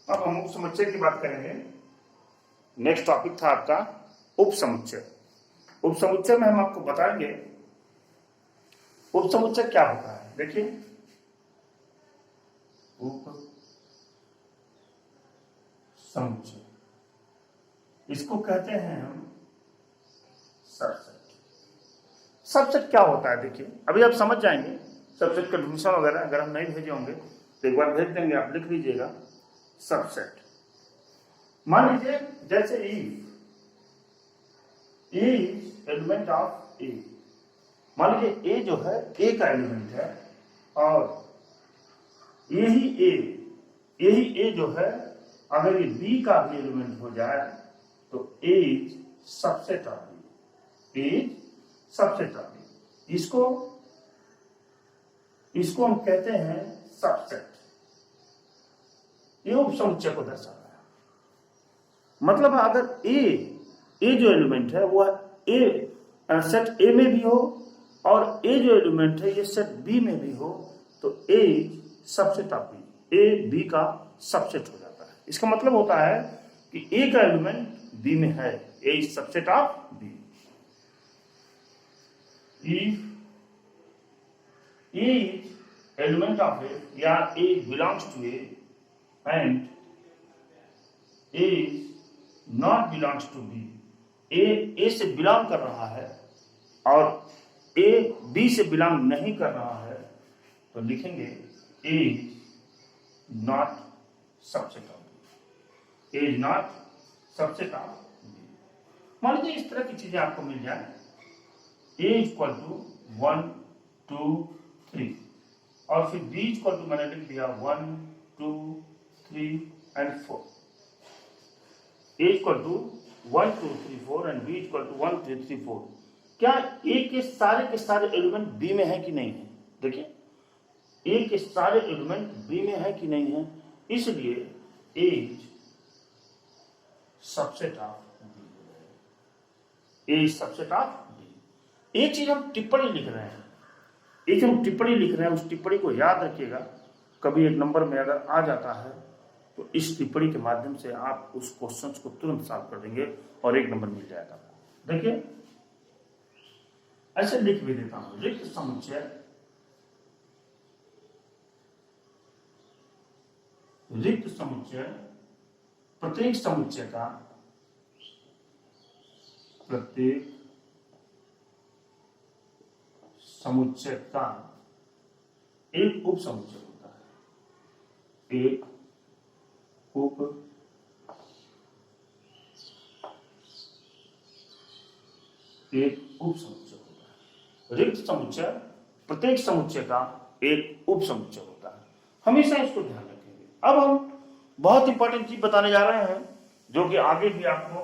अब हम उपसमुच्चय की बात करेंगे। नेक्स्ट टॉपिक था आपका उपसमुच्चय। उपसमुच्चय में हम आपको बताएंगे उपसमुच्चय क्या होता है। देखिए, उपसमुच्चय इसको कहते हैं हम सबसेट। सबसेट क्या होता है देखिए, अभी आप समझ जाएंगे। सबसेट का डिफिनेशन वगैरह अगर हम नहीं भेजे होंगे तो एक बार भेज देंगे, आप लिख लीजिएगा सबसेट। मान लीजिए जैसे इज एलिमेंट ऑफ ए। मान लीजिए ए जो है ए का एलिमेंट है और यही ए जो है अगर ये बी का भी एलिमेंट हो जाए तो A is subset of B. A is subset of B. इसको हम कहते हैं सबसेट। ये उपसमुच्चय को दर्शा रहा है। मतलब अगर ए जो एलिमेंट है वह सेट ए में भी हो और ए जो एलिमेंट है ये सेट बी में भी हो तो A subset of B. A B का सबसेट हो जाता है। इसका मतलब होता है कि ए का एलिमेंट बी में है, A is subset of B. If A is element of A or A belongs to A and A is not belongs to B. A से बिलोंग कर रहा है और ए बी से बिलोंग नहीं कर रहा है तो लिखेंगे A is not subset of B. A is not subset of B. मान लीजिए इस तरह की चीजें आपको मिल जाए, ए इक्वल टू 1 2 3 और फिर बी इक्वल टू मैंने लिख दिया 1 2 3 and 4। A equal to 1 2 3 4 and B equal to 1 3 3 4। क्या ए के सारे एलिमेंट बी में है कि नहीं है? देखिए, ए के सारे एलिमेंट बी में है कि नहीं है, इसलिए A is subset of B. A is subset of B. एक चीज हम टिप्पणी लिख रहे हैं, एक हम टिप्पणी लिख रहे हैं, उस टिप्पणी को याद रखिएगा। कभी एक नंबर में अगर आ जाता है तो इस टिप्पणी के माध्यम से आप उस क्वेश्चन को तुरंत सॉल्व कर देंगे और एक नंबर मिल जाएगा आपको। देखिए, ऐसे लिख भी देता हूं, रिक्त समुच्चय प्रत्येक समुच्चय का एक उप समुच्चय होता है। एक उप समुच्चय होता है। रिक्त समुच्चय प्रत्येक समुच्चय का एक उप समुच्चय होता है। हमेशा इसको ध्यान रखेंगे। अब हम बहुत इंपॉर्टेंट चीज बताने जा रहे हैं जो कि आगे भी आपको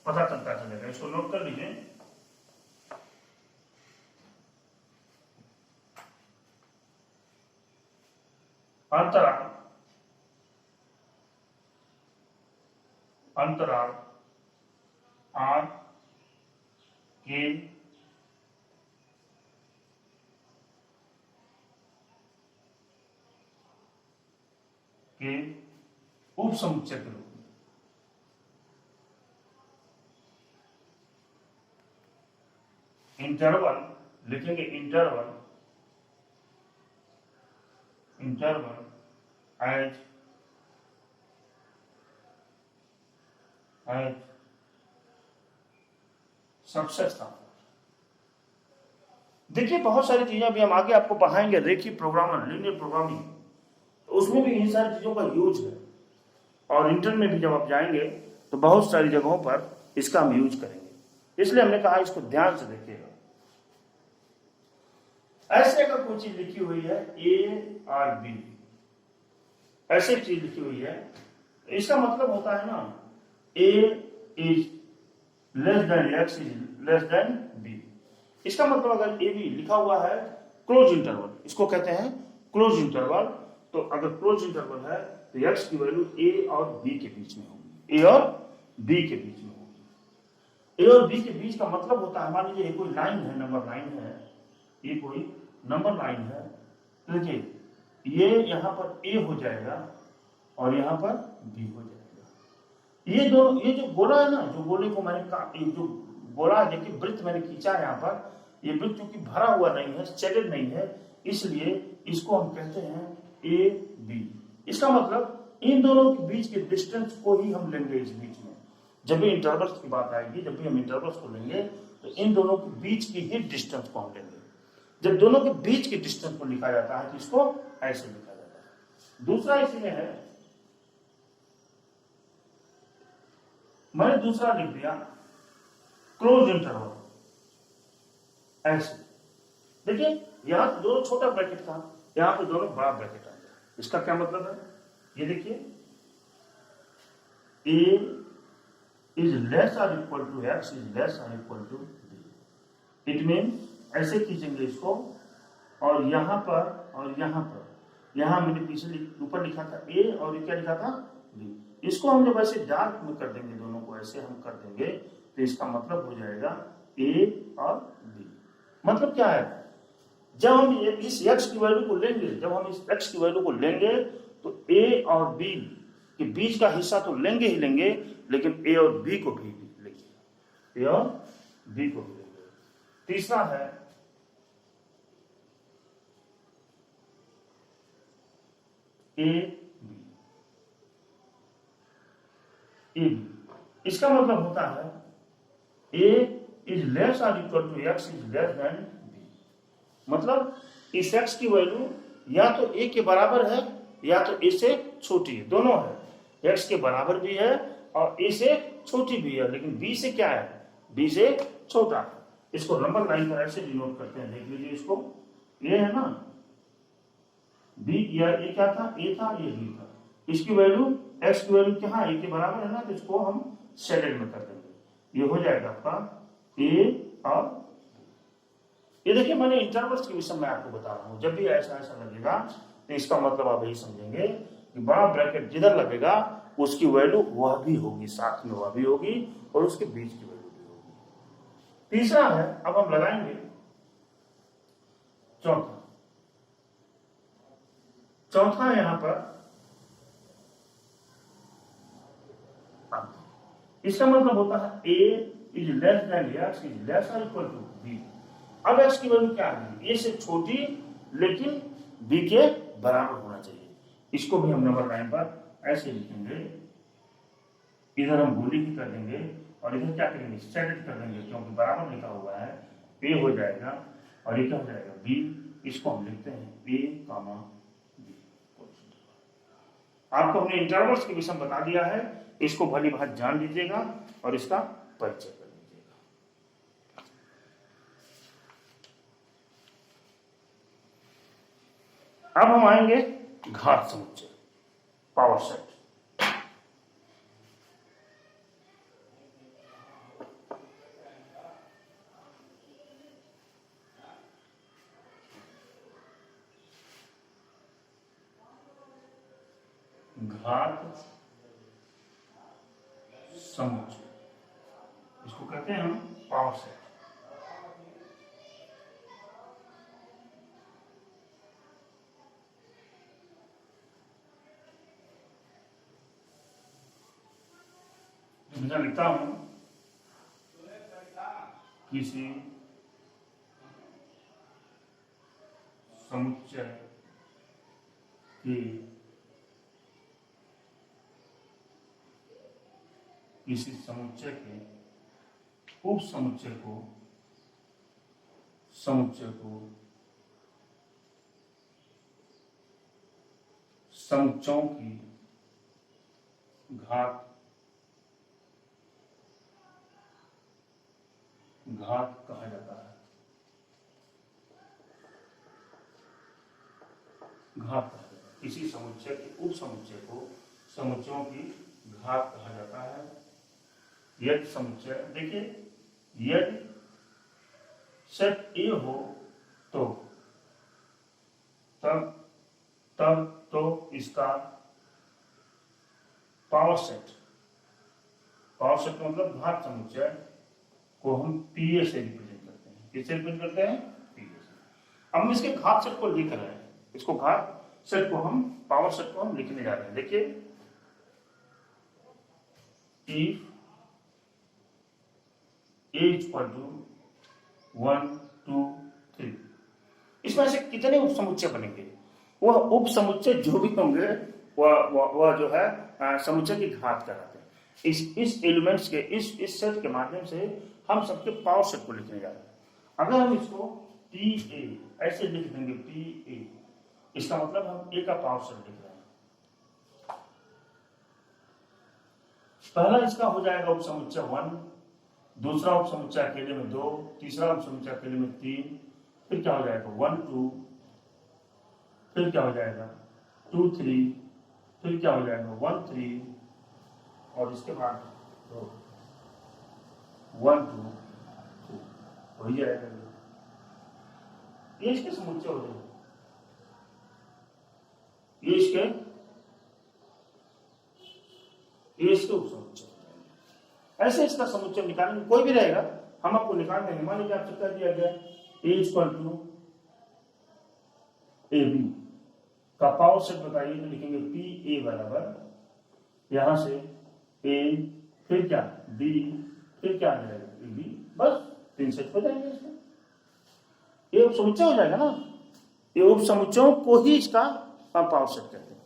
पता चलता चलेगा। इसको नोट कर लीजिए। अंतराल आर के उप समुच्चय के रूप में इंटरवल लिखेंगे। Interval as subset of. देखिए, बहुत सारी चीजें अभी हम आगे आपको पढ़ाएंगे, रेखीय प्रोग्रामर, लीनियर प्रोग्रामिंग, तो उसमें भी इन सारी चीजों का यूज है। और इंटर में भी जब आप जाएंगे तो बहुत सारी जगहों पर इसका हम यूज करेंगे, इसलिए हमने कहा इसको ध्यान से देखिएगा। ऐसे अगर कोई चीज लिखी हुई है ए और बी, ऐसे चीज लिखी हुई है, इसका मतलब होता है ना A is less than x is less than B. इसका मतलब अगर ए बी लिखा हुआ है क्लोज इंटरवल, इसको कहते हैं क्लोज इंटरवल। तो अगर क्लोज इंटरवल है तो एक्स की वैल्यू ए और बी के बीच में होगी। ए और बी के बीच में होगी। ए और बी के बीच का मतलब होता है, मान लीजिए कोई लाइन है, नंबर लाइन है, ये कोई नंबर लाइन है। देखिए, ये यहां पर ए हो जाएगा और यहां पर बी हो जाएगा। ये दोनों, ये जो गोला है ना, जो गोले को मैंने जो गोला देखिए वृत्त मैंने खींचा है यहाँ पर, ये वृत्त क्योंकि भरा हुआ नहीं है, शेडेड नहीं है, इसलिए इसको हम कहते हैं ए बी। इसका मतलब इन दोनों के बीच के डिस्टेंस को ही हम लेंगे इस बीच में। जब भी इंटरवल्स की बात आएगी, जब भी हम इंटरवल्स को लेंगे तो इन दोनों के बीच की ही डिस्टेंस को हम लेंगे। जब दोनों के बीच के डिस्टेंस को लिखा जाता है तो इसको ऐसे लिखा जाता है। दूसरा इसमें है, मैंने दूसरा लिख दिया क्लोज इंटरवल ऐसे। देखिए यहां तो दोनों छोटा ब्रैकेट था, यहां पे दोनों बड़ा ब्रैकेट आ गया। इसका क्या मतलब है, ये देखिए a is less or equal to x is less or equal to b. It means ऐसे खींचेंगे इसको, और यहां पर और यहां पर, यहां मैंने पीछे ऊपर लिखा था a और ये क्या लिखा था b। इसको हम जब ऐसे डार्क में कर देंगे, दोनों को ऐसे हम कर देंगे तो इसका मतलब हो जाएगा a और b। मतलब क्या है, जब हम इस x की वैल्यू को लेंगे, जब हम इस x की वैल्यू को लेंगे तो a और b के बीच का हिस्सा तो लेंगे ही लेंगे, लेकिन a और b को भी लेंगे, a और b को भी लेंगे। तीसरा है a b। इसका मतलब होता है a इज लेस और equal to x is less than b। मतलब इस x की वैल्यू या तो a के बराबर है या तो a से छोटी है, दोनों है। x के बराबर भी है और a से छोटी भी है, लेकिन b से क्या है, b से छोटा है। इसको नंबर लाइन पर ऐसे डिनोट करते हैं, देख लीजिए इसको, ये है ना b, या ये क्या था, a था, ये b था। इसकी वैल्यू x की वैल्यू क्या है, a के बराबर है ना, तो इसको हम शेडेड में कर देंगे। ये हो जाएगा आपका a और ये देखिए मैंने इंटरवल्स के विषय में आपको बता रहा हूं। जब भी ऐसा ऐसा लगेगा तो इसका मतलब आप यही समझेंगे कि बड़ा ब्रैकेट जिधर लगेगा उसकी वैल्यू वह भी होगी, साथ में वह भी होगी और उसके बीच की वैल्यू भी होगी। तीसरा है, अब हम लगाएंगे चौथा। चौथा यहां पर इसका मतलब होता है a is less then x is less और इक्वल टू b। अब x की वैल्यू क्या है, a से छोटी लेकिन b के बराबर होना चाहिए। इसको भी हम नंबर लाइन पर ऐसे लिखेंगे, इधर हम गोली ही कर देंगे और इधर क्या करेंगे, शेडेड कर देंगे, क्योंकि बराबर लिखा हुआ है। a हो जाएगा और ये क्या हो जाएगा b। इसको हम लिखते हैं a, b। आपको हमने इंटरवल्स के विषय में बता दिया है, इसको भली भांति जान लीजिएगा और इसका परिचय कर लीजिएगा। अब हम आएंगे घात समुच्चय, पावर सेट। घात समुच्चय, इसको कहते हैं हम पावर सेट। मैं लिखता हूं किसी समुच्चय की किसी समुच्चय के उप समुच्चय को समुच्चयों की घात कहा जाता है। घात कहा जाता है, किसी समुच्चय के उप समुच्चय को समुच्चयों की घात कहा जाता है। यदि समुच्चय, देखिए यदि सेट ए हो तो तब तो इसका पावर सेट मतलब घात समुच्चय को हम पीए से रिप्रेजेंट करते हैं। किससे रिप्रेजेंट करते हैं, पीए से। अब हम इसके घात सेट को लिख रहे हैं, इसको घात सेट को हम, पावर सेट को हम लिखने जा रहे हैं। देखिए if a इक्वल टू 1 2 3, इसमें से कितने उप समुच्चय बनेंगे? वह उप समुच्चय जो भी होंगे वह जो है समुच्चय की घात कहलाते हैं। इस एलिमेंट्स के इस सेट के माध्यम से हम सबके पावर सेट को लिखने जा रहे हैं। अगर हम इसको पी ए ऐसे लिख देंगे, पी ए, इसका मतलब हम ए का पावर सेट लिख रहे हैं। पहला इसका हो जाएगा उप समुच्चय 1, दूसरा उप समुच्चय अकेले में 2, तीसरा उप समुच्चय अकेले में 3, फिर क्या हो जाएगा 1 2, फिर क्या हो जाएगा 2 3, फिर क्या हो जाएगा 1 3, और इसके बाद 1 2 2 हो जाएगा। ये इसके समुच्चय हो जाएगा, ये इसके उप समुच्चय। ऐसे इसका समुच्चय निकालेंगे, कोई भी रहेगा हम आपको निकाल देंगे। मान लीजिए आपसे कह दिया गया ए इक्वल टू ए बी का पावर सेट बताइए, तो लिखेंगे पी ए बराबर यहां से ए, फिर क्या बी, फिर क्या आ जाएगा ए बी, बस 3 सेट हो जाएंगे इसमें। ये उप समुच्चय हो जाएगा ना। ये उप समुच्चयों को ही इसका हम पावर सेट कहते हैं।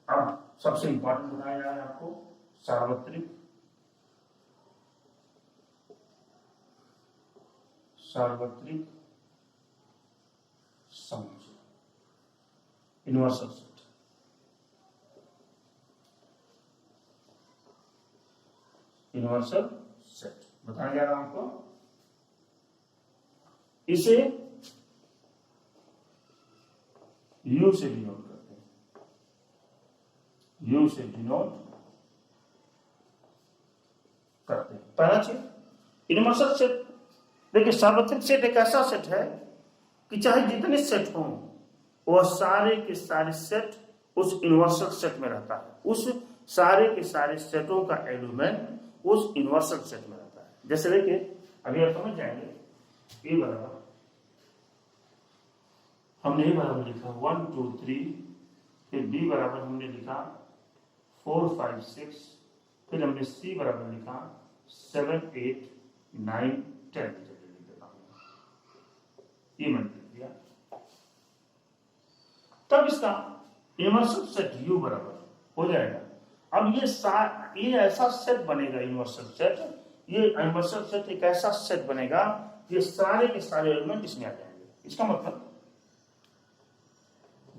अब सबसे इंपॉर्टेंट बताया जा रहा है आपको सार्वत्रिक समुच्चय, यूनिवर्सल सेट। यूनिवर्सल सेट बताया जा रहा है आपको। इसे U से डिनोट करते हैं, U से डिनोट करते हैं। पहला चीज यूनिवर्सल सेट, देखिए सार्वत्रिक सेट एक ऐसा सेट है कि चाहे जितने सेट हों वह सारे के सारे सेट उस यूनिवर्सल सेट में रहता है। उस सारे के सारे सेटों का एलिमेंट उस यूनिवर्सल सेट में रहता है। जैसे देखिए अभी आप समझ जाएंगे, ए बराबर हमने ए बराबर लिखा 1 2 3, फिर बी बराबर हमने लिखा 4 5 6, फिर हमने सी बराबर लिखा 7 8 9 10। ये मैंने लिख दिया। तब इसका यूनिवर्सल सेट U बराबर हो जाएगा। अब ये ऐसा सेट बनेगा यूनिवर्सल सेट, ये यूनिवर्सल सेट एक ऐसा सेट बनेगा, ये सारे के सारे एलिमेंट इसमें आ जाएंगे। इसका मतलब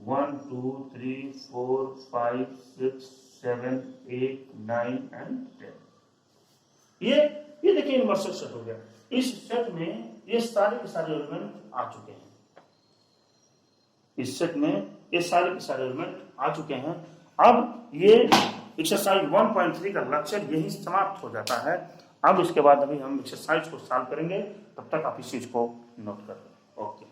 1 2 3 4 5 6 7 8 9 एंड 10। ये देखिए यूनिवर्सल सेट हो गया। इस सेट में ये सारे के सारे एलिमेंट आ चुके हैं। इस सेट में ये सारे के सारे एलिमेंट आ चुके हैं। अब ये एक्सरसाइज 1.3 का लेक्चर यही समाप्त हो जाता है। अब इसके बाद अभी हम एक्सरसाइज को सॉल्व करेंगे, तब तक आप इस चीज को नोट कर लें। ओके।